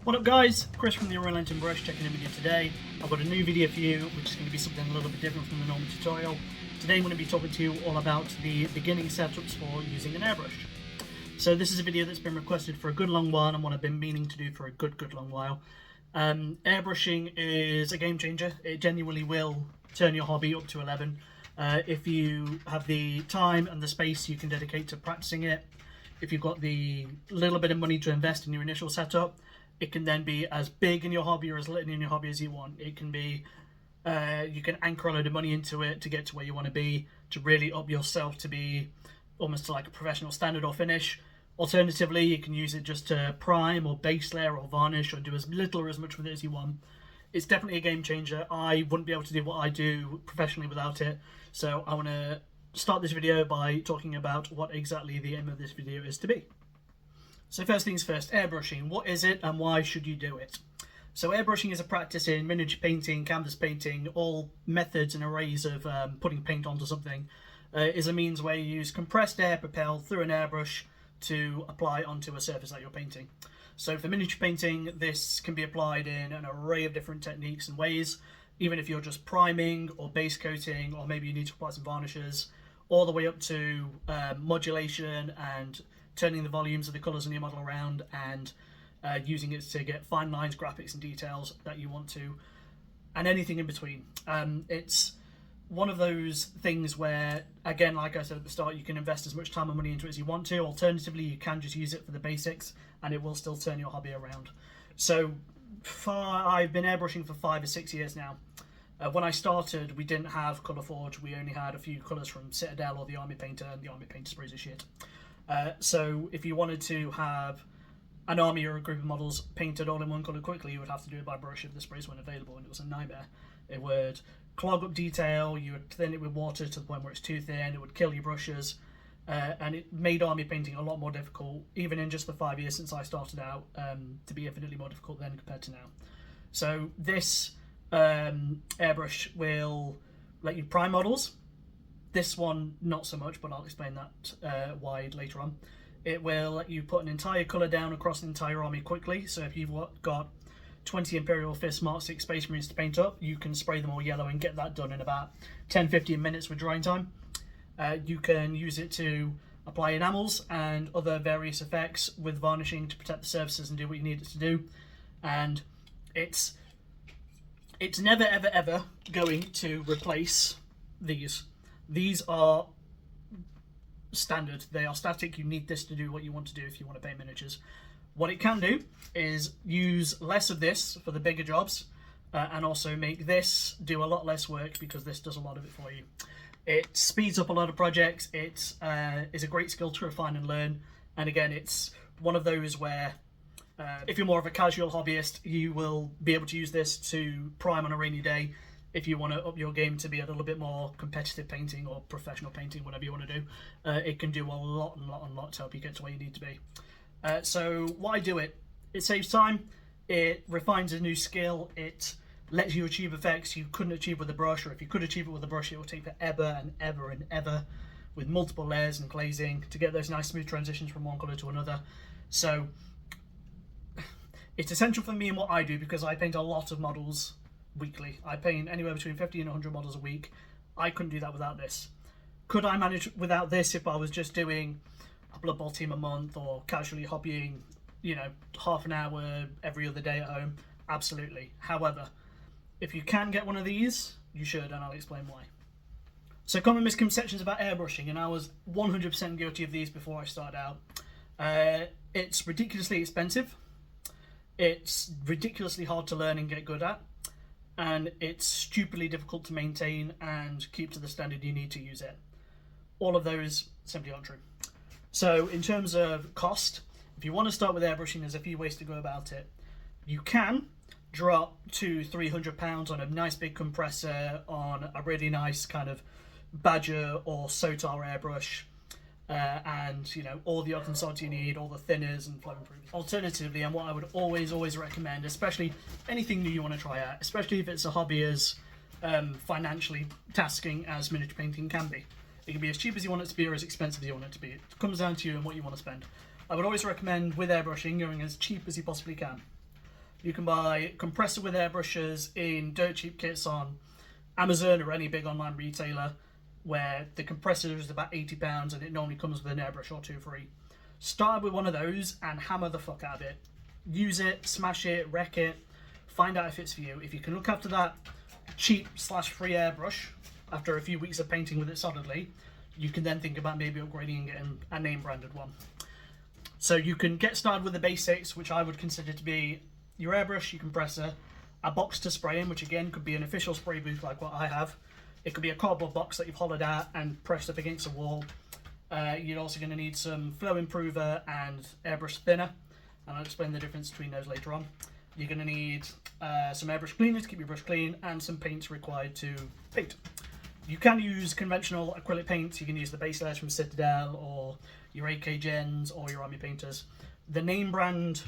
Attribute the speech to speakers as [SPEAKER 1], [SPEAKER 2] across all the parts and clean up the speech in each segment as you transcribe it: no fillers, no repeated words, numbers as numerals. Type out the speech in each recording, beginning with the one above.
[SPEAKER 1] What up guys, Chris from the Unrelenting Brush checking in with you today. I've got a new video for you which is going to be something a little bit different from the normal tutorial. Today I'm going to be talking to you all about the beginning setups for using an airbrush. So this is a video that's been requested for a good long while and what I've been meaning to do for a good long while. Airbrushing is a game changer. It genuinely will turn your hobby up to 11. If you have the time and the space you can dedicate to practicing it, if you've got the little bit of money to invest in your initial setup, it can then be as big in your hobby or as little in your hobby as you want. It can be, you can anchor a load of money into it to get to where you want to be, to really up yourself to be almost to like a professional standard or finish. Alternatively, you can use it just to prime or base layer or varnish or do as little or as much with it as you want. It's definitely a game changer. I wouldn't be able to do what I do professionally without it. So I want to start this video by talking about what exactly the aim of this video is to be. So first things first, airbrushing. What is it and why should you do it? So airbrushing is a practice in miniature painting, canvas painting, all methods and arrays of putting paint onto something. Is a means where you use compressed air propelled through an airbrush to apply onto a surface that you're painting. So for miniature painting, this can be applied in an array of different techniques and ways, even if you're just priming or base coating, or maybe you need to apply some varnishes, all the way up to modulation and turning the volumes of the colours in your model around and using it to get fine lines, graphics and details that you want to, and anything in between. It's one of those things where, again, like I said at the start, you can invest as much time and money into it as you want to. Alternatively, you can just use it for the basics and it will still turn your hobby around. So I've been airbrushing for 5 or 6 years now. When I started, we didn't have Colour Forge. We only had a few colours from Citadel or the Army Painter, and the Army Painter sprays of shit. So if you wanted to have an army or a group of models painted all in one colour quickly, you would have to do it by brush if the sprays weren't available, and it was a nightmare. It would clog up detail, you would thin it with water to the point where it's too thin, it would kill your brushes, and it made army painting a lot more difficult, even in just the 5 years since I started out, to be infinitely more difficult then compared to now. So this airbrush will let you prime models. This one not so much, but I'll explain that why later on. It will let you put an entire colour down across an entire army quickly. So if you've got 20 Imperial Fist Mark 6 Space Marines to paint up, you can spray them all yellow and get that done in about 10-15 minutes with drying time. You can use it to apply enamels and other various effects with varnishing to protect the surfaces and do what you need it to do. And it's never ever going to replace these. These are standard. They are static. You need this to do what you want to do if you want to paint miniatures. What it can do is use less of this for the bigger jobs, and also make this do a lot less work because this does a lot of it for you. It speeds up a lot of projects. It is a great skill to refine and learn. And again, it's one of those where if you're more of a casual hobbyist, you will be able to use this to prime on a rainy day. If you want to up your game to be a little bit more competitive painting or professional painting, whatever you want to do, it can do a lot to help you get to where you need to be. So why do it? It saves time, it refines a new skill, it lets you achieve effects you couldn't achieve with a brush, or if you could achieve it with a brush, it will take forever and ever and ever with multiple layers and glazing to get those nice smooth transitions from one colour to another. So it's essential for me and what I do because I paint a lot of models weekly. I paint anywhere between 50 and 100 models a week. I couldn't do that without this. Could I manage without this if I was just doing a Blood Bowl team a month or casually hobbying, you know, half an hour every other day at home? Absolutely. However, if you can get one of these, you should, and I'll explain why. So common misconceptions about airbrushing, and I was 100% guilty of these before I started out. It's ridiculously expensive. It's ridiculously hard to learn and get good at. And it's stupidly difficult to maintain and keep to the standard you need to use it. All of those simply aren't true. So in terms of cost, if you want to start with airbrushing, there's a few ways to go about it. You can drop to £300 on a nice big compressor, on a really nice kind of Badger or Sotar airbrush, and you know, all the odds and sods you need, all the thinners and flow improvers. Alternatively, and what I would always recommend, especially anything new you want to try out, especially if it's a hobby as financially tasking as miniature painting can be. It can be as cheap as you want it to be or as expensive as you want it to be. It comes down to you and what you want to spend. I would always recommend with airbrushing going as cheap as you possibly can. You can buy compressor with airbrushes in dirt cheap kits on Amazon or any big online retailer, where the compressor is about £80 and it normally comes with an airbrush or two free. Start with one of those and hammer the fuck out of it. Use it, smash it, wreck it, find out if it's for you. If you can look after that cheap/free airbrush after a few weeks of painting with it solidly, you can then think about maybe upgrading and getting a name branded one. So you can get started with the basics, which I would consider to be your airbrush, your compressor, a box to spray in, which again could be an official spray booth like what I have. It could be a cardboard box that you've hollowed out and pressed up against a wall. You're also going to need some flow improver and airbrush thinner, and I'll explain the difference between those later on. You're going to need some airbrush cleaner to keep your brush clean, and some paints required to paint. You can use conventional acrylic paints. You can use the base layers from Citadel or your AK Gens or your Army Painters. The name brand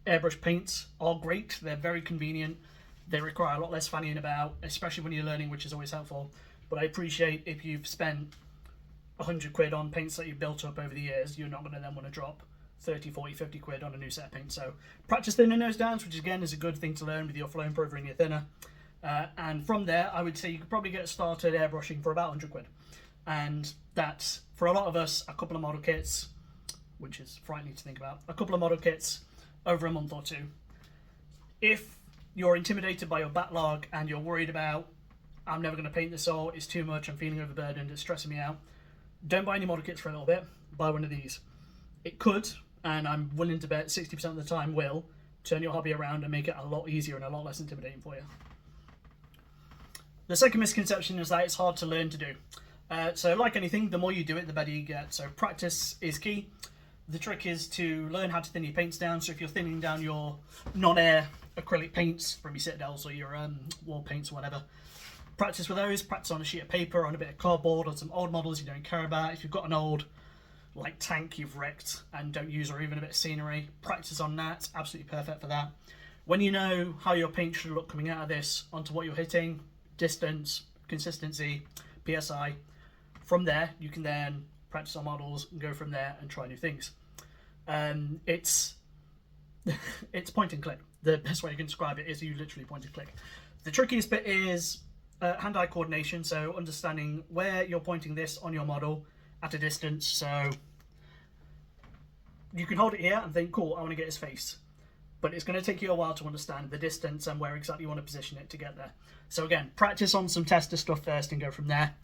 [SPEAKER 1] airbrush paints are great. They're very convenient. They require a lot less fannying about, especially when you're learning, which is always helpful. But I appreciate if you've spent 100 quid on paints that you've built up over the years, you're not going to then want to drop 30, 40, 50 quid on a new set of paint. So practice thinning those down, which again is a good thing to learn with your flow improver and your thinner. And from there, I would say you could probably get started airbrushing for about 100 quid. And that's, for a lot of us, a couple of model kits, which is frightening to think about, a couple of model kits over a month or two. If you're intimidated by your backlog and you're worried about, I'm never going to paint this all, it's too much, I'm feeling overburdened, it's stressing me out, don't buy any model kits for a little bit, buy one of these. It could, and I'm willing to bet 60% of the time will, turn your hobby around and make it a lot easier and a lot less intimidating for you. The second misconception is that it's hard to learn to do. So like anything, the more you do it, the better you get. So practice is key. The trick is to learn how to thin your paints down. So if you're thinning down your non-air acrylic paints from your Citadels or your wall paints or whatever, practice with those. Practice on a sheet of paper, on a bit of cardboard, on some old models you don't care about. If you've got an old like tank you've wrecked and don't use, or even a bit of scenery, practice on that. It's absolutely perfect for that. When you know how your paint should look coming out of this onto what you're hitting, distance, consistency, PSI, from there you can then practice on models and go from there and try new things. It's point and click. The best way you can describe it is you literally point and click. The trickiest bit is hand-eye coordination, so understanding where you're pointing this on your model at a distance. So you can hold it here and think, cool, I want to get his face. But it's going to take you a while to understand the distance and where exactly you want to position it to get there. So again, practice on some tester stuff first and go from there.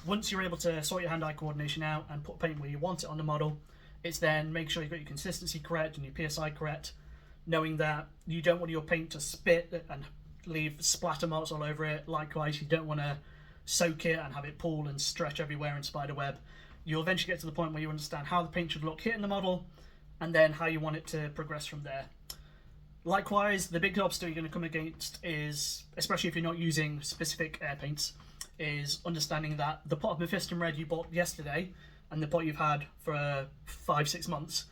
[SPEAKER 1] Once you're able to sort your hand-eye coordination out and put paint where you want it on the model, it's then make sure you've got your consistency correct and your PSI correct, knowing that you don't want your paint to spit and leave splatter marks all over it. Likewise, you don't want to soak it and have it pool and stretch everywhere in spider web. You'll eventually get to the point where you understand how the paint should look hitting the model and then how you want it to progress from there. Likewise, the big obstacle you're going to come against is, especially if you're not using specific air paints, is understanding that the pot of Mephiston Red you bought yesterday and the pot you've had for 5-6 months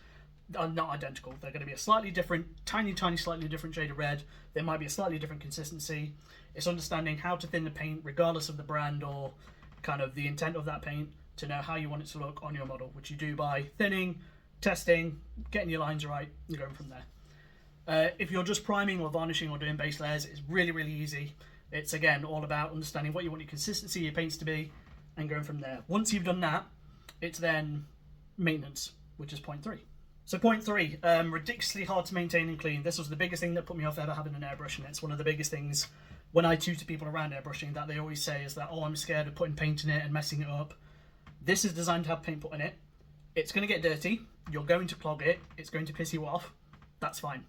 [SPEAKER 1] are not identical. They're going to be a slightly different, tiny slightly different shade of red. There might be a slightly different consistency. It's understanding how to thin the paint regardless of the brand or kind of the intent of that paint to know how you want it to look on your model, which you do by thinning, testing, getting your lines right, and going from there. If you're just priming or varnishing or doing base layers, it's really easy. It's again all about understanding what you want your consistency of your paints to be and going from there. Once you've done that, it's then maintenance, which is point 3. So point 3, ridiculously hard to maintain and clean. This was the biggest thing that put me off ever having an airbrush, and it's one of the biggest things when I tutor people around airbrushing that they always say is that, oh, I'm scared of putting paint in it and messing it up. This is designed to have paint put in it. It's going to get dirty. You're going to clog it. It's going to piss you off. That's fine.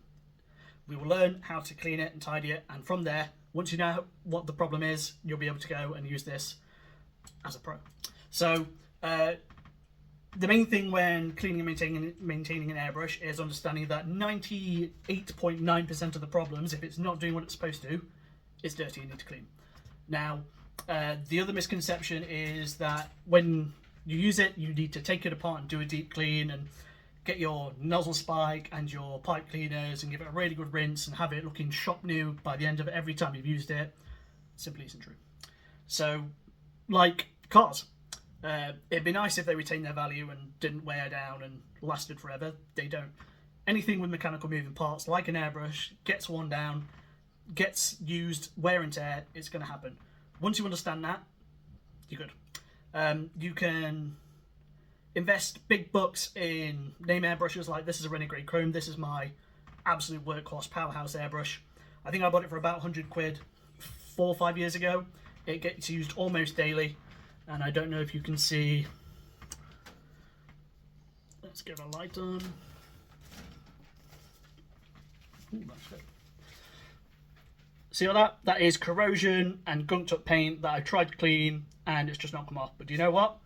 [SPEAKER 1] We will learn how to clean it and tidy it, and from there, once you know what the problem is, you'll be able to go and use this as a pro. So the main thing when cleaning and maintaining an airbrush is understanding that 98.9% of the problems, if it's not doing what it's supposed to, is dirty and need to clean. Now, the other misconception is that when you use it, you need to take it apart and do a deep clean and get your nozzle spike and your pipe cleaners and give it a really good rinse and have it looking shop new by the end of it every time you've used it. Simply isn't true. So, like cars, it'd be nice if they retained their value and didn't wear down and lasted forever. They don't. anything with mechanical moving parts, like an airbrush, gets worn down, gets used, wear and tear, it's going to happen. Once you understand that, you're good. You can invest big bucks in name airbrushes. Like, this is a Renegade Chrome. This is my absolute workhorse powerhouse airbrush. I think I bought it for about 100 quid 4 or 5 years ago. It gets used almost daily, and I don't know if you can see. Let's get a light on. Ooh, that's good. See all that? That is corrosion and gunked up paint that I tried to clean, and it's just not come off. But do you know what?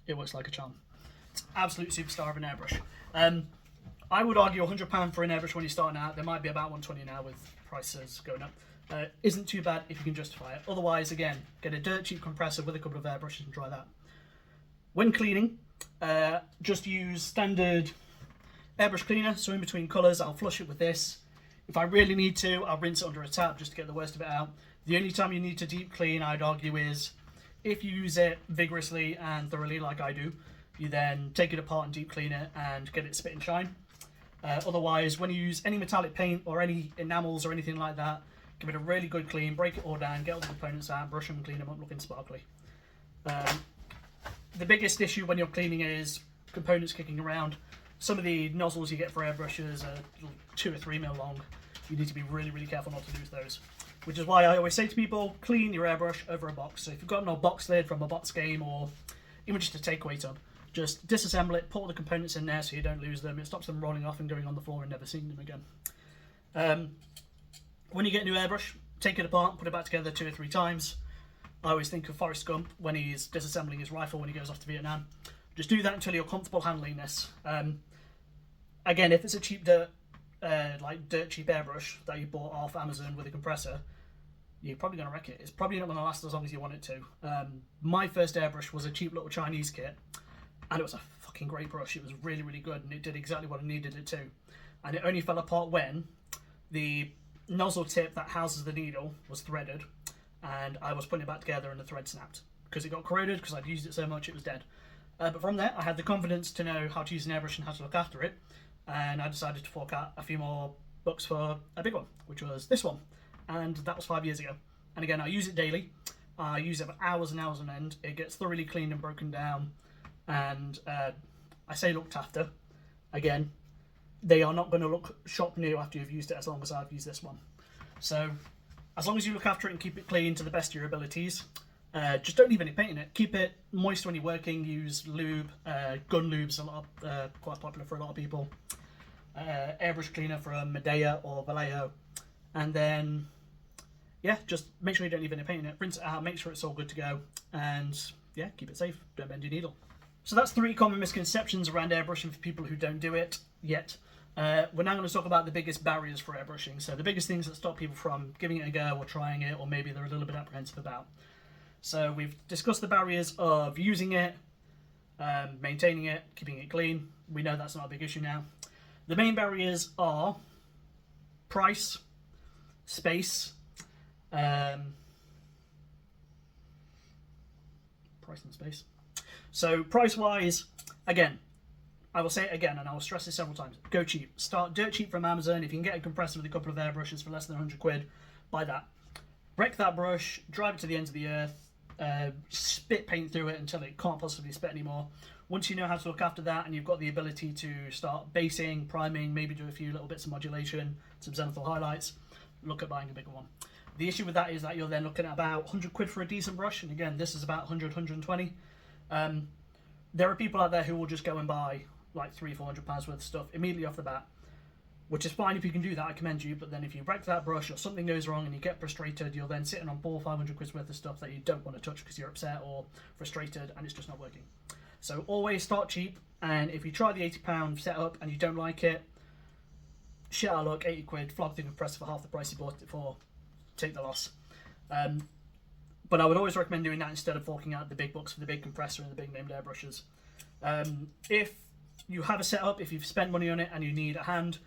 [SPEAKER 1] It works like a charm. It's absolute superstar of an airbrush. I would argue £100 for an airbrush when you're starting out. There might be about 120 now with prices going up. Isn't too bad if you can justify it. Otherwise, again, get a dirt cheap compressor with a couple of airbrushes and try that. When cleaning, just use standard airbrush cleaner. So in between colours, I'll flush it with this. If I really need to, I'll rinse it under a tap just to get the worst of it out. The only time you need to deep clean, I'd argue, is if you use it vigorously and thoroughly like I do. You then take it apart and deep clean it and get it spit and shine. Otherwise, when you use any metallic paint or any enamels or anything like that, give it a really good clean, break it all down, get all the components out, brush them and clean them up looking sparkly. The biggest issue when you're cleaning is components kicking around. Some of the nozzles you get for airbrushes are 2 or 3 mil long. You need to be really, really careful not to lose those. Which is why I always say to people, clean your airbrush over a box. So if you've got an old box lid from a box game or even just a takeaway tub, just disassemble it, put all the components in there so you don't lose them. It stops them rolling off and going on the floor and never seeing them again. When you get a new airbrush, take it apart, put it back together 2 or 3 times. I always think of Forrest Gump when he's disassembling his rifle when he goes off to Vietnam. Just do that until you're comfortable handling this. Again, if it's a cheap dirt cheap airbrush that you bought off Amazon with a compressor, you're probably going to wreck it. It's probably not going to last as long as you want it to. My first airbrush was a cheap little Chinese kit, and it was a fucking great brush. It was really, really good, and it did exactly what I needed it to. And it only fell apart when the nozzle tip that houses the needle was threaded, and I was putting it back together and the thread snapped. Because it got corroded, because I'd used it so much, it was dead. But from there, I had the confidence to know how to use an airbrush and how to look after it, and I decided to fork out a few more bucks for a big one, which was this one. And that was 5 years ago. And again, I use it daily. I use it for hours and hours on end. It gets thoroughly cleaned and broken down. And I say looked after. Again, they are not going to look shop new after you've used it as long as I've used this one. So as long as you look after it and keep it clean to the best of your abilities, just don't leave any paint in it. Keep it moist when you're working. Use lube. Gun lube's quite popular for a lot of people. Airbrush cleaner from Medea or Vallejo. And then, yeah, just make sure you don't leave any paint in it. Rinse it out, make sure it's all good to go. And, yeah, keep it safe. Don't bend your needle. So that's 3 common misconceptions around airbrushing for people who don't do it yet. We're now going to talk about the biggest barriers for airbrushing. So the biggest things that stop people from giving it a go or trying it, or maybe they're a little bit apprehensive about. So we've discussed the barriers of using it, maintaining it, keeping it clean. We know that's not a big issue now. The main barriers are price, space, price and space. So price-wise, again, I will say it again, and I will stress this several times. Go cheap. Start dirt cheap from Amazon. If you can get a compressor with a couple of airbrushes for less than 100 quid, buy that. Wreck that brush, drive it to the ends of the earth, spit paint through it until it can't possibly spit anymore. Once you know how to look after that and you've got the ability to start basing, priming, maybe do a few little bits of modulation, some zenithal highlights, look at buying a bigger one. The issue with that is that you're then looking at about 100 quid for a decent brush, and again, this is about 100, 120. There are people out there who will just go and buy like £300-400 worth of stuff immediately off the bat, which is fine if you can do that, I commend you, but then if you wreck that brush or something goes wrong and you get frustrated, you're then sitting on 400-500 quid worth of stuff that you don't want to touch because you're upset or frustrated and it's just not working. So always start cheap, and if you try the £80 setup and you don't like it, shit out of luck, 80 quid, flog the compressor for half the price you bought it for, take the loss. But I would always recommend doing that instead of forking out the big bucks for the big compressor and the big named airbrushes. If you have a setup, if you've spent money on it and you need a hand,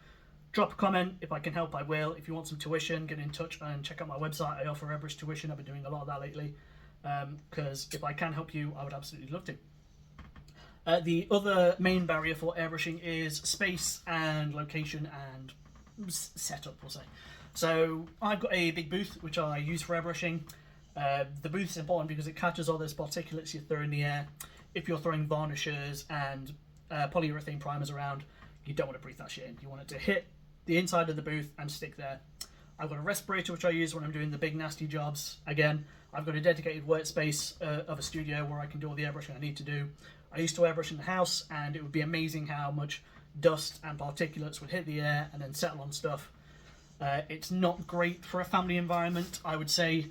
[SPEAKER 1] drop a comment. If I can help, I will. If you want some tuition, get in touch and check out my website. I offer airbrush tuition. I've been doing a lot of that lately, because if I can help you, I would absolutely love to. The other main barrier for airbrushing is space and location and setup, we'll say. So I've got a big booth which I use for airbrushing. The booth's important because it catches all those particulates you throw in the air. If you're throwing varnishes and polyurethane primers around, you don't want to breathe that shit in. You want it to hit the inside of the booth and stick there. I've got a respirator which I use when I'm doing the big nasty jobs. Again, I've got a dedicated workspace of a studio where I can do all the airbrushing I need to do. I used to airbrush in the house, and it would be amazing how much dust and particulates would hit the air and then settle on stuff. It's not great for a family environment, I would say,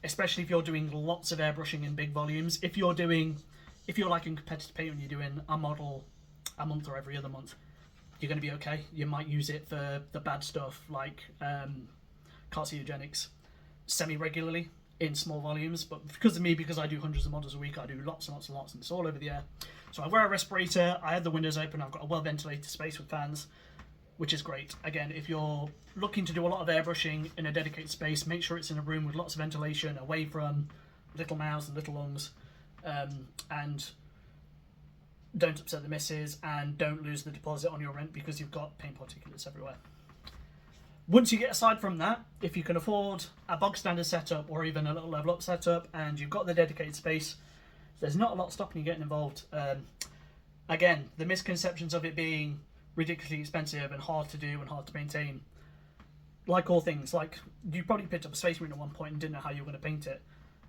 [SPEAKER 1] especially if you're doing lots of airbrushing in big volumes. If you're like in competitive paint and you're doing a model a month or every other month, you're going to be okay. You might use it for the bad stuff like carcinogenics semi-regularly in small volumes, but because I do hundreds of models a week, I do lots and lots and lots, and it's all over the air. So I wear a respirator, I have the windows open, I've got a well-ventilated space with fans, which is great. Again, if you're looking to do a lot of airbrushing in a dedicated space, make sure it's in a room with lots of ventilation, away from little mouths and little lungs, and don't upset the missus, and don't lose the deposit on your rent because you've got paint particulates everywhere. Once you get aside from that, if you can afford a bog standard setup or even a little level up setup and you've got the dedicated space, there's not a lot stopping you getting involved. Again, the misconceptions of it being ridiculously expensive and hard to do and hard to maintain, like all things, like you probably picked up a Space Marine at one point and didn't know how you were going to paint it,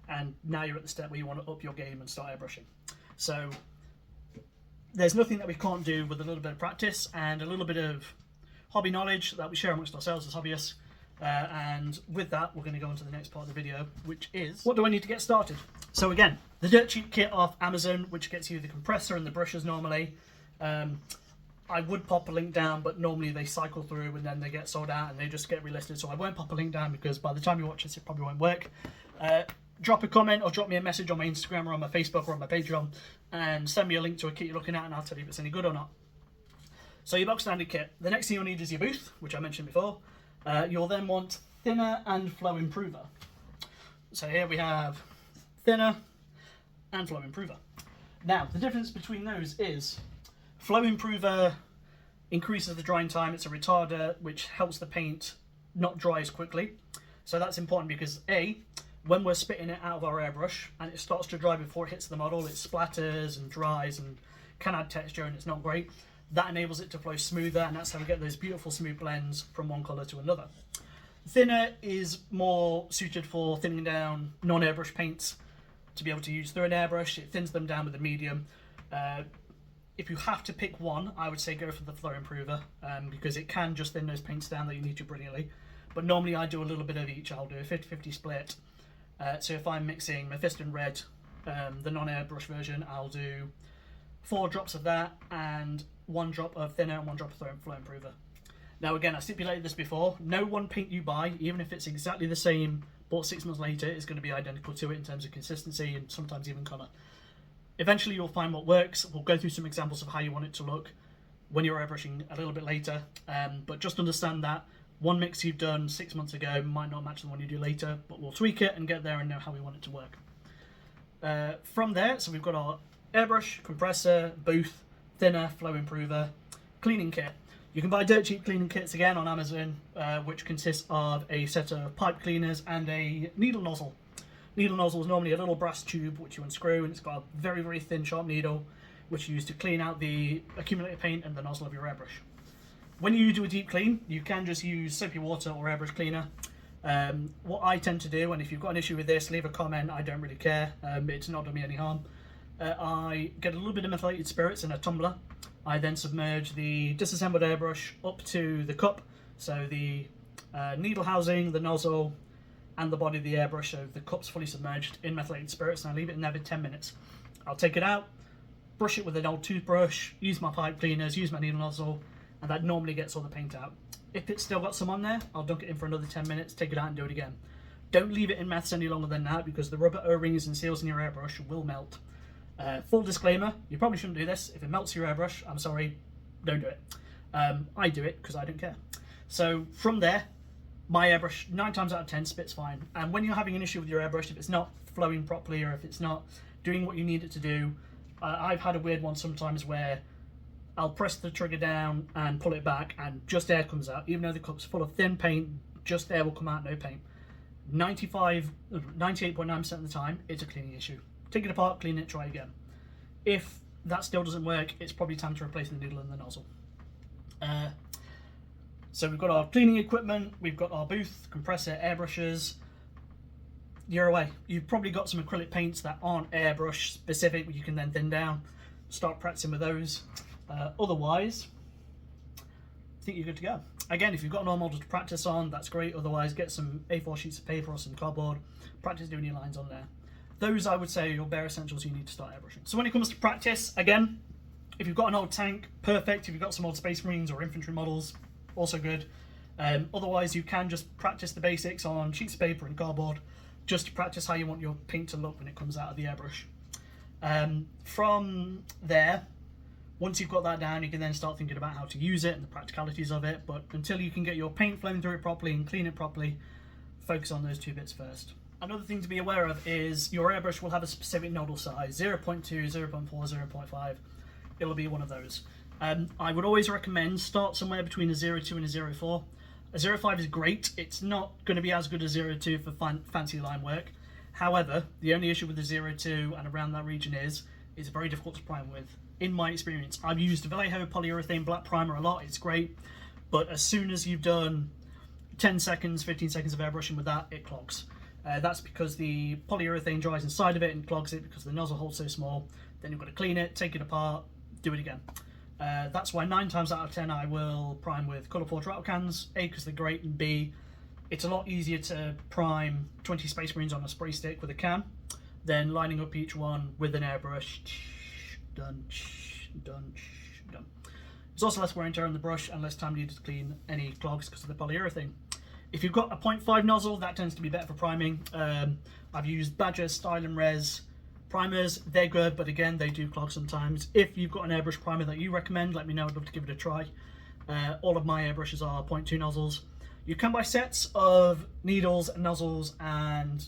[SPEAKER 1] and now you're at the step where you want to up your game and start airbrushing. So there's nothing that we can't do with a little bit of practice and a little bit of hobby knowledge that we share amongst ourselves as hobbyists. And with that, we're going to go on to the next part of the video, which is, what do I need to get started? So again, the dirt cheap kit off Amazon, which gets you the compressor and the brushes normally. I would pop a link down, but normally they cycle through and then they get sold out and they just get relisted, so I won't pop a link down because by the time you watch this, it probably won't work. Drop a comment or drop me a message on my Instagram or on my Facebook or on my Patreon and send me a link to a kit you're looking at and I'll tell you if it's any good or not. So your box standard kit. The next thing you'll need is your booth, which I mentioned before. You'll then want thinner and flow improver. So here we have thinner and flow improver. Now, the difference between those is flow improver increases the drying time. It's a retarder which helps the paint not dry as quickly. So that's important because A, when we're spitting it out of our airbrush and it starts to dry before it hits the model, it splatters and dries and can add texture and it's not great. That enables it to flow smoother, and that's how we get those beautiful smooth blends from one colour to another. Thinner is more suited for thinning down non-airbrush paints to be able to use through an airbrush. It thins them down with a medium. If you have to pick one, I would say go for the flow improver because it can just thin those paints down that you need to brilliantly. But normally I do a little bit of each. I'll do a 50-50 split. So if I'm mixing Mephiston Red, the non-airbrush version, I'll do 4 drops of that and 1 drop of thinner and 1 drop of flow improver. Now again, I stipulated this before, no one paint you buy, even if it's exactly the same bought 6 months later, is going to be identical to it in terms of consistency and sometimes even colour. Eventually you'll find what works. We'll go through some examples of how you want it to look when you're airbrushing a little bit later, but just understand that one mix you've done 6 months ago might not match the one you do later, but we'll tweak it and get there and know how we want it to work. From there, so we've got our airbrush, compressor, booth, thinner, flow improver, cleaning kit. You can buy dirt cheap cleaning kits again on Amazon, which consists of a set of pipe cleaners and a needle nozzle. Needle nozzle is normally a little brass tube which you unscrew, and it's got a very, very thin sharp needle which you use to clean out the accumulated paint and the nozzle of your airbrush. When you do a deep clean, you can just use soapy water or airbrush cleaner. What I tend to do, and if you've got an issue with this, leave a comment, I don't really care, it's not done me any harm. I get a little bit of methylated spirits in a tumbler. I then submerge the disassembled airbrush up to the cup, so the needle housing, the nozzle, and the body of the airbrush, so the cup's fully submerged in methylated spirits, and I leave it in there for 10 minutes. I'll take it out, brush it with an old toothbrush, use my pipe cleaners, use my needle nozzle, and that normally gets all the paint out. If it's still got some on there, I'll dunk it in for another 10 minutes, take it out and do it again. Don't leave it in meths any longer than that because the rubber O-rings and seals in your airbrush will melt. Full disclaimer, you probably shouldn't do this. If it melts your airbrush, I'm sorry, don't do it. I do it because I don't care. So from there, my airbrush 9 times out of 10 spits fine. And when you're having an issue with your airbrush, if it's not flowing properly or if it's not doing what you need it to do, I've had a weird one sometimes where I'll press the trigger down and pull it back and just air comes out. Even though the cup's full of thin paint, just air will come out, no paint. 98.9% of the time, it's a cleaning issue. Take it apart, clean it, try again. If that still doesn't work, it's probably time to replace the needle and the nozzle. So we've got our cleaning equipment, we've got our booth, compressor, airbrushes. You're away. You've probably got some acrylic paints that aren't airbrush specific, but you can then thin down. Start practicing with those. Otherwise, I think you're good to go. Again, if you've got an oil model to practice on, that's great. Otherwise, get some A4 sheets of paper or some cardboard. Practice doing your lines on there. Those, I would say, are your bare essentials you need to start airbrushing. So when it comes to practice, again, if you've got an old tank, perfect. If you've got some old Space Marines or infantry models, also good. Otherwise, you can just practice the basics on sheets of paper and cardboard, just to practice how you want your paint to look when it comes out of the airbrush. From there, once you've got that down, you can then start thinking about how to use it and the practicalities of it. But until you can get your paint flowing through it properly and clean it properly, focus on those two bits first. Another thing to be aware of is your airbrush will have a specific nodal size, 0.2, 0.4, 0.5. It'll be one of those. I would always recommend start somewhere between a 0.2 and a 0.4. A 0.5 is great. It's not going to be as good as 0.2 for fancy line work. However, the only issue with the 0.2 and around that region is it's very difficult to prime with. In my experience, I've used Vallejo polyurethane black primer a lot. It's great, but as soon as you've done 10 seconds, 15 seconds of airbrushing with that, it clogs. That's because the polyurethane dries inside of it and clogs it because the nozzle hole's so small. Then you've got to clean it, take it apart, do it again. That's why 9 times out of 10 I will prime with colour porter rattle cans. A, because they're great, and B, it's a lot easier to prime 20 Space Marines on a spray stick with a can than lining up each one with an airbrush. Done, done, done. There's also less wear and tear on the brush and less time needed to clean any clogs because of the polyurethane. If you've got a 0.5 nozzle, that tends to be better for priming. I've used Badger, Style and Res primers. They're good, but again, they do clog sometimes. If you've got an airbrush primer that you recommend, let me know. I'd love to give it a try. All of my airbrushes are 0.2 nozzles. You can buy sets of needles, nozzles, and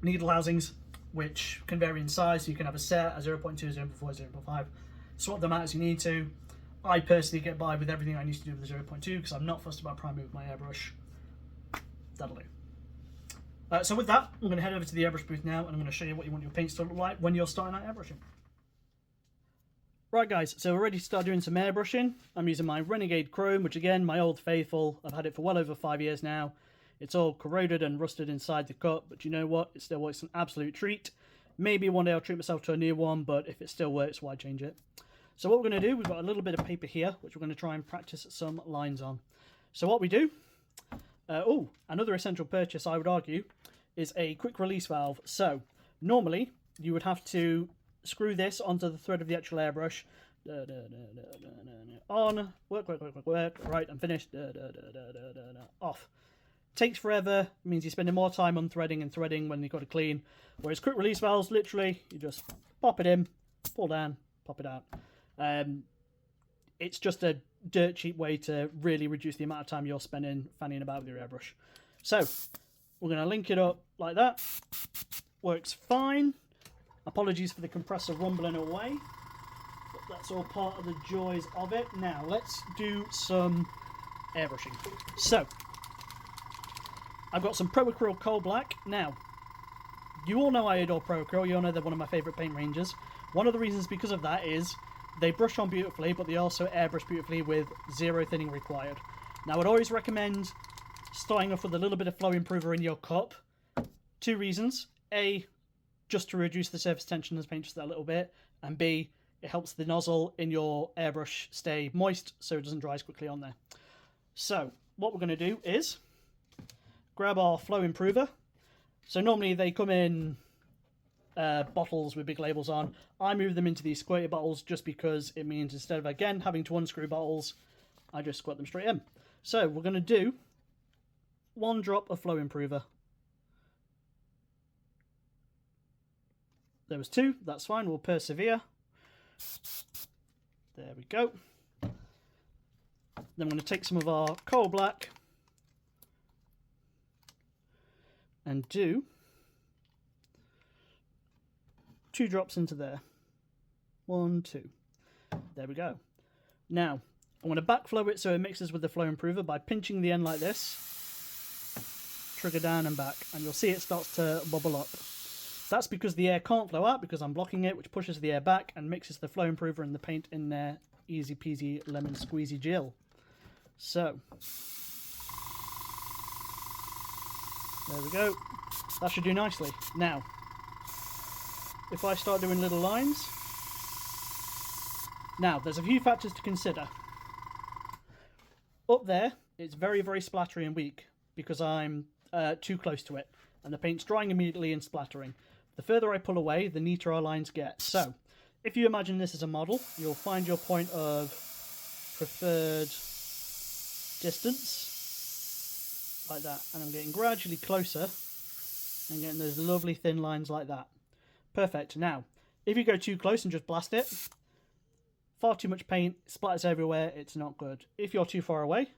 [SPEAKER 1] needle housings, which can vary in size. So you can have a set, a 0.2, 0.4, 0.5. Swap them out as you need to. I personally get by with everything I need to do with the 0.2 because I'm not fussed about priming with my airbrush. That'll do. So with that, I'm going to head over to the airbrush booth now and I'm going to show you what you want your paints to look like when you're starting out airbrushing. Right guys, so we're ready to start doing some airbrushing. I'm using my Renegade Chrome, which again, my old faithful. I've had it for well over 5 years now. It's all corroded and rusted inside the cup, but you know what? It still works an absolute treat. Maybe one day I'll treat myself to a new one, but if it still works, why change it? So what we're going to do, we've got a little bit of paper here, which we're going to try and practice some lines on. So what we do, another essential purchase, I would argue, is a quick release valve. So normally you would have to screw this onto the thread of the actual airbrush. On, work, right, I'm finished. Off. Takes forever, means you're spending more time unthreading and threading when you've got to clean. Whereas quick release valves, literally, you just pop it in, pull down, pop it out. It's just a dirt cheap way to really reduce the amount of time you're spending fanning about with your airbrush. So we're going to link it up like that. Works fine. Apologies for the compressor rumbling away, but that's all part of the joys of it. Now let's do some airbrushing. So I've got some Pro Acryl Coal Black. Now, you all know I adore Pro Acryl. You all know they're one of my favourite paint ranges. One of the reasons because of that is they brush on beautifully, but they also airbrush beautifully with zero thinning required. Now, I'd always recommend starting off with a little bit of flow improver in your cup. 2 reasons. A, just to reduce the surface tension of the paint just a little bit. And B, it helps the nozzle in your airbrush stay moist so it doesn't dry as quickly on there. So, what we're going to do is grab our flow improver. So normally they come in bottles with big labels on. I move them into these squirty bottles just because it means instead of again having to unscrew bottles, I just squirt them straight in. So we're going to do 1 drop of flow improver. There was 2, that's fine, we'll persevere. There we go. Then I'm going to take some of our coal black and do 2 drops into there. 1, 2. There we go. Now, I want to backflow it so it mixes with the flow improver by pinching the end like this. Trigger down and back, and you'll see it starts to bubble up. That's because the air can't flow out because I'm blocking it, which pushes the air back and mixes the flow improver and the paint in there. Easy peasy lemon squeezy Jill. So, there we go. That should do nicely. Now, if I start doing little lines. Now, there's a few factors to consider. Up there, it's very, very splattery and weak because I'm too close to it. And the paint's drying immediately and splattering. The further I pull away, the neater our lines get. So, if you imagine this as a model, you'll find your point of preferred distance, like that. And I'm getting gradually closer and getting those lovely thin lines like that. Perfect. Now, if you go too close and just blast it, far too much paint, splatters everywhere, it's not good. If you're too far away,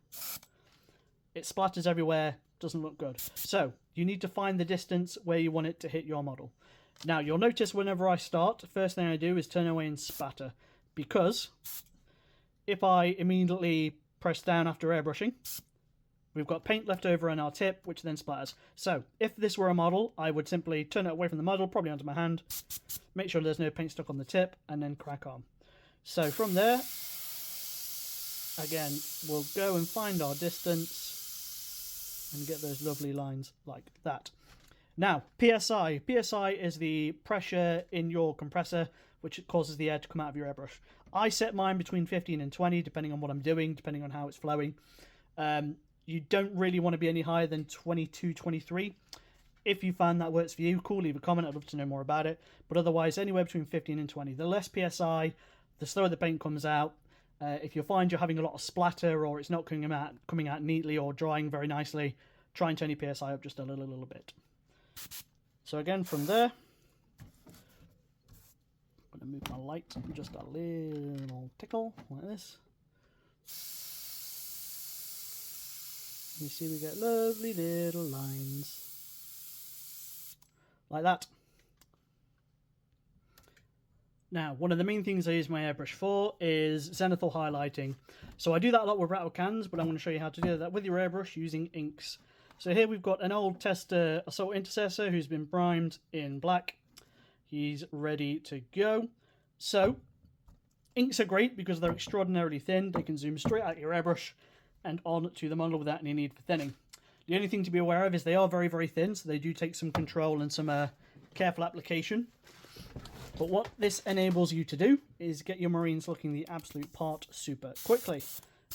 [SPEAKER 1] it splatters everywhere, doesn't look good. So, you need to find the distance where you want it to hit your model. Now, you'll notice whenever I start, first thing I do is turn away and spatter. Because if I immediately press down after airbrushing, we've got paint left over on our tip, which then splatters. So, if this were a model, I would simply turn it away from the model, probably onto my hand, make sure there's no paint stuck on the tip, and then crack on. So from there, again, we'll go and find our distance and get those lovely lines like that. Now, PSI. PSI is the pressure in your compressor, which causes the air to come out of your airbrush. I set mine between 15 and 20, depending on what I'm doing, depending on how it's flowing. You don't really want to be any higher than 22, 23. If you find that works for you, cool, leave a comment. I'd love to know more about it. But otherwise, anywhere between 15 and 20. The less PSI, the slower the paint comes out. If you find you're having a lot of splatter or it's not coming out neatly or drying very nicely, try and turn your PSI up just a little bit. So again, from there, I'm going to move my light just a little tickle like this. You see we get lovely little lines like that. Now, one of the main things I use my airbrush for is zenithal highlighting. So I do that a lot with rattle cans, but I'm going to show you how to do that with your airbrush using inks. So here we've got an old tester assault intercessor who's been primed in black. He's ready to go. So, inks are great because they're extraordinarily thin. They can zoom straight out your airbrush and on to the model without any need for thinning. The only thing to be aware of is they are very, very thin, so they do take some control and some careful application. But what this enables you to do is get your marines looking the absolute part super quickly.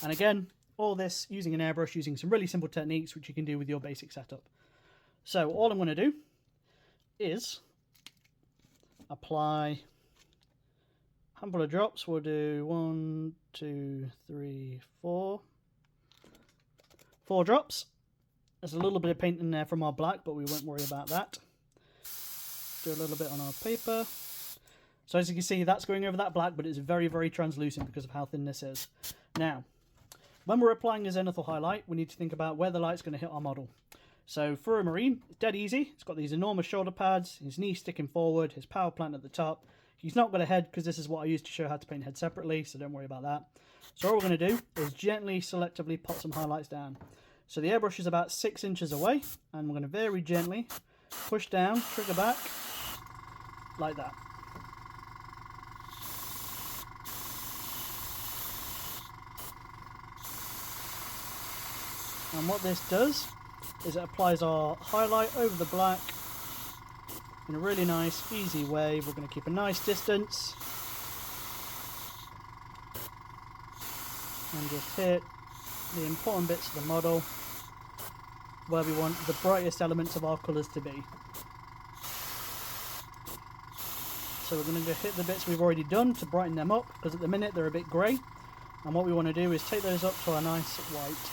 [SPEAKER 1] And again, all this using an airbrush, using some really simple techniques which you can do with your basic setup. So all I'm going to do is apply a handful of drops. We'll do 1, 2, 3, 4. 4 drops. There's a little bit of paint in there from our black, but we won't worry about that. Do a little bit on our paper. So as you can see, that's going over that black, but it's very, very translucent because of how thin this is. Now, when we're applying a zenithal highlight, we need to think about where the light's going to hit our model. So for a marine, it's dead easy. It's got these enormous shoulder pads, his knees sticking forward, his power plant at the top. He's not got a head because this is what I used to show how to paint head separately, so don't worry about that. So all we're going to do is gently, selectively put some highlights down. So the airbrush is about 6 inches away, and we're going to very gently push down, trigger back, like that. And what this does is it applies our highlight over the black in a really nice, easy way. We're going to keep a nice distance and just hit the important bits of the model where we want the brightest elements of our colours to be. So we're going to hit the bits we've already done to brighten them up, because at the minute they're a bit grey, and what we want to do is take those up to a nice white.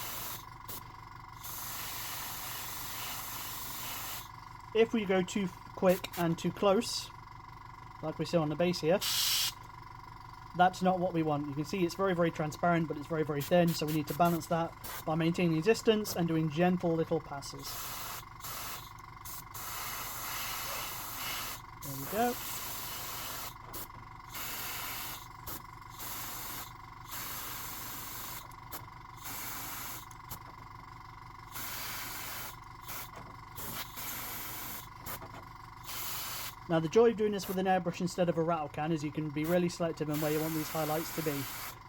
[SPEAKER 1] If we go too quick and too close, like we see on the base here, that's not what we want. You can see it's very, very transparent, but it's very, very thin, so we need to balance that by maintaining distance and doing gentle little passes. There we go. Now the joy of doing this with an airbrush instead of a rattle can is you can be really selective in where you want these highlights to be,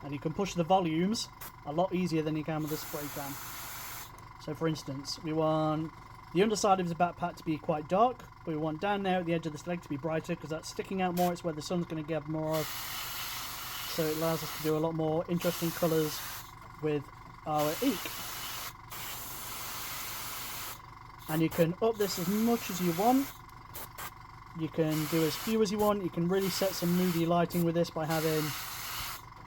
[SPEAKER 1] and you can push the volumes a lot easier than you can with a spray can. So for instance, we want the underside of his backpack to be quite dark, but we want down there at the edge of the leg to be brighter because that's sticking out more. It's where the sun's going to get more of, so it allows us to do a lot more interesting colours with our ink. And you can up this as much as you want. You can do as few as you want. You can really set some moody lighting with this by having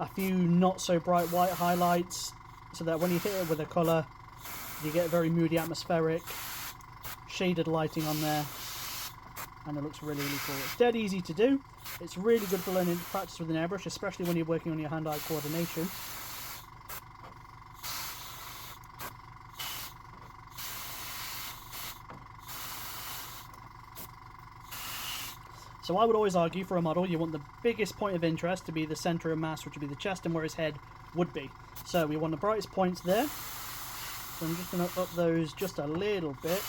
[SPEAKER 1] a few not so bright white highlights, so that when you hit it with a colour you get very moody, atmospheric, shaded lighting on there, and it looks really, really cool. It's dead easy to do. It's really good for learning to practice with an airbrush, especially when you're working on your hand-eye coordination. So I would always argue for a model you want the biggest point of interest to be the centre of mass, which would be the chest and where his head would be. So we want the brightest points there. So I'm just going to up those just a little bit.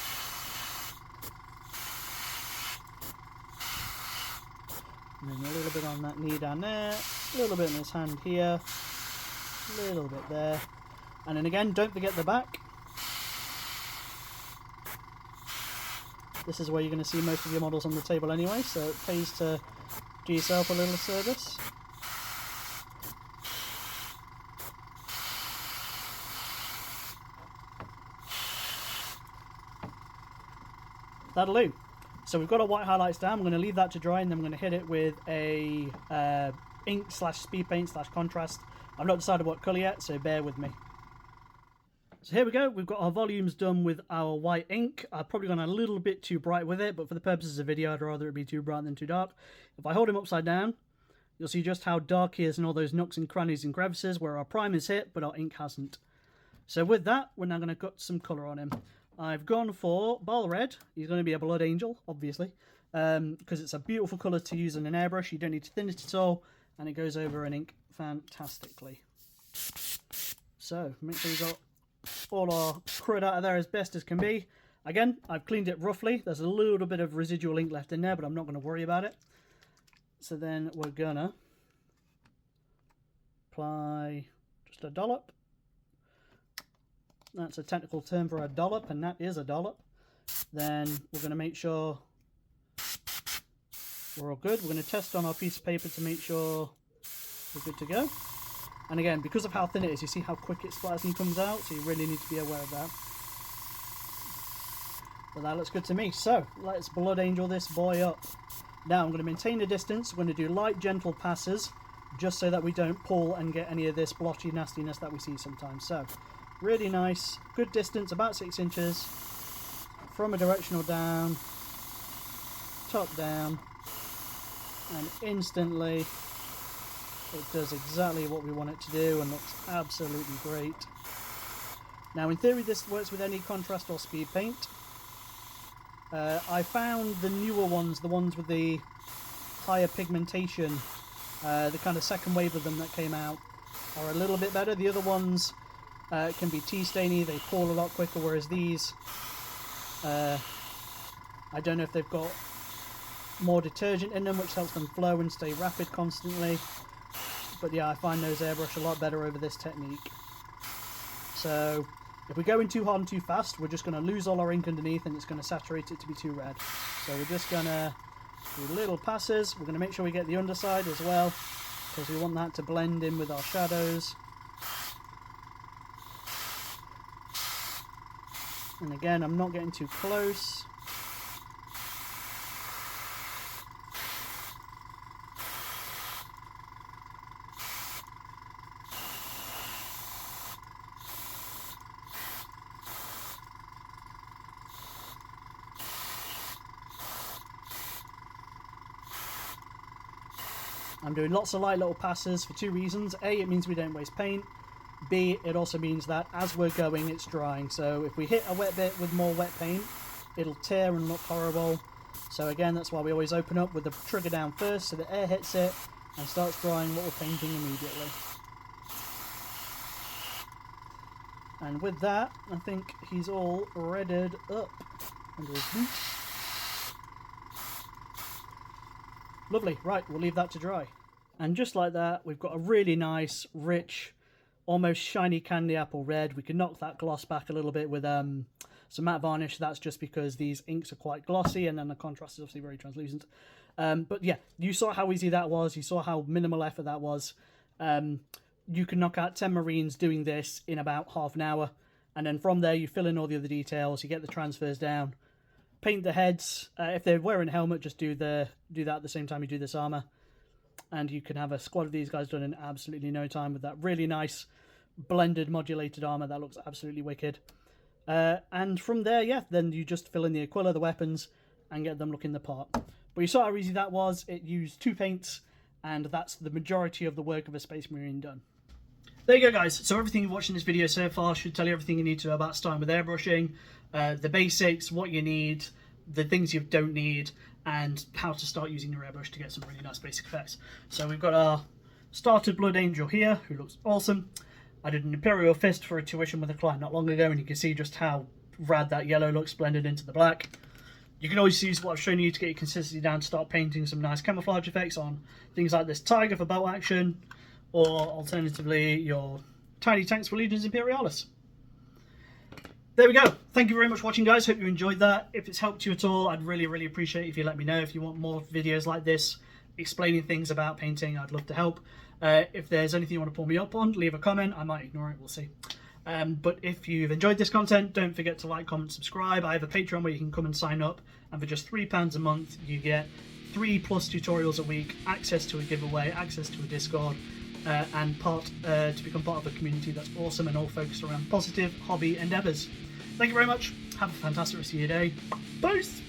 [SPEAKER 1] And then a little bit on that knee down there, a little bit in his hand here, a little bit there. And then again, don't forget the back. This is where you're going to see most of your models on the table anyway, so it pays to do yourself a little service. That'll do. So we've got our white highlights down. I'm going to leave that to dry, and then I'm going to hit it with a ink / speed paint / contrast. I've not decided what colour yet, so bear with me. So here we go, we've got our volumes done with our white ink. I've probably gone a little bit too bright with it, but for the purposes of video I'd rather it be too bright than too dark. If I hold him upside down, you'll see just how dark he is in all those nooks and crannies and crevices where our primer's hit but our ink hasn't. So with that, we're now going to cut some colour on him. I've gone for Ball Red. He's going to be a Blood Angel, obviously, because it's a beautiful colour to use on an airbrush. You don't need to thin it at all, and it goes over an ink fantastically. So make sure you've got all our crud out of there as best as can be. Again, I've cleaned it roughly. There's a little bit of residual ink left in there, but I'm not going to worry about it. So then we're gonna apply just a dollop. That's a technical term for a dollop, and that is a dollop. Then we're going to make sure we're all good. We're going to test on our piece of paper to make sure we're good to go. And again, because of how thin it is, you see how quick it splatters and comes out, so you really need to be aware of that. But that looks good to me. So let's Blood Angel this boy up. Now I'm going to maintain a distance. We're going to do light, gentle passes, just so that we don't pull and get any of this blotchy nastiness that we see sometimes. So really nice, good distance, about 6 inches, from a directional down, top down, and instantly it does exactly what we want it to do and looks absolutely great. Now in theory this works with any contrast or speed paint. I found the newer ones, the ones with the higher pigmentation, the kind of second wave of them that came out, are a little bit better. The other ones can be tea stainy, they pull a lot quicker, whereas these, I don't know if they've got more detergent in them which helps them flow and stay rapid constantly. But yeah, I find those airbrush a lot better over this technique. So if we go in too hard and too fast, we're just going to lose all our ink underneath and it's going to saturate it to be too red. So we're just going to do little passes. We're going to make sure we get the underside as well, because we want that to blend in with our shadows. And again, I'm not getting too close. I'm doing lots of light little passes for two reasons. A, it means we don't waste paint. B, it also means that as we're going, it's drying. So if we hit a wet bit with more wet paint, it'll tear and look horrible. So again, that's why we always open up with the trigger down first so the air hits it and starts drying what we're painting immediately. And with that, I think he's all redded up under his boots. Lovely. Right, we'll leave that to dry. And just like that, we've got a really nice, rich, almost shiny candy apple red. We can knock that gloss back a little bit with some matte varnish. That's just because these inks are quite glossy, and then the contrast is obviously very translucent. But yeah, you saw how easy that was. You saw how minimal effort that was. You can knock out 10 marines doing this in about half an hour. And then from there, you fill in all the other details. You get the transfers down. Paint the heads. If they're wearing a helmet, just do that at the same time you do this armor. And you can have a squad of these guys done in absolutely no time with that really nice blended modulated armor that looks absolutely wicked. And from there, yeah, then you just fill in the Aquila, the weapons, and get them looking the part. But you saw how easy that was. It used 2 paints, and that's the majority of the work of a Space Marine done. There you go, guys. So everything you've watched in this video so far should tell you everything you need to know about starting with airbrushing, the basics, what you need, the things you don't need, and how to start using your airbrush to get some really nice basic effects. So we've got our starter Blood Angel here, who looks awesome. I did an Imperial Fist for a tuition with a client not long ago, and you can see just how rad that yellow looks blended into the black. You can always use what I've shown you to get your consistency down to start painting some nice camouflage effects on things like this Tiger for bow action, or alternatively your tiny tanks for Legions Imperialis. There we go. Thank you very much for watching, guys. Hope you enjoyed that. If it's helped you at all, I'd really, really appreciate it if you let me know. If you want more videos like this, explaining things about painting, I'd love to help. If there's anything you want to pull me up on, leave a comment. I might ignore it, we'll see. But if you've enjoyed this content, don't forget to like, comment, subscribe. I have a Patreon where you can come and sign up, and for just £3 a month, you get 3+ tutorials a week, access to a giveaway, access to a Discord, and to become part of a community that's awesome and all focused around positive hobby endeavours. Thank you very much. Have a fantastic rest of your day. Peace!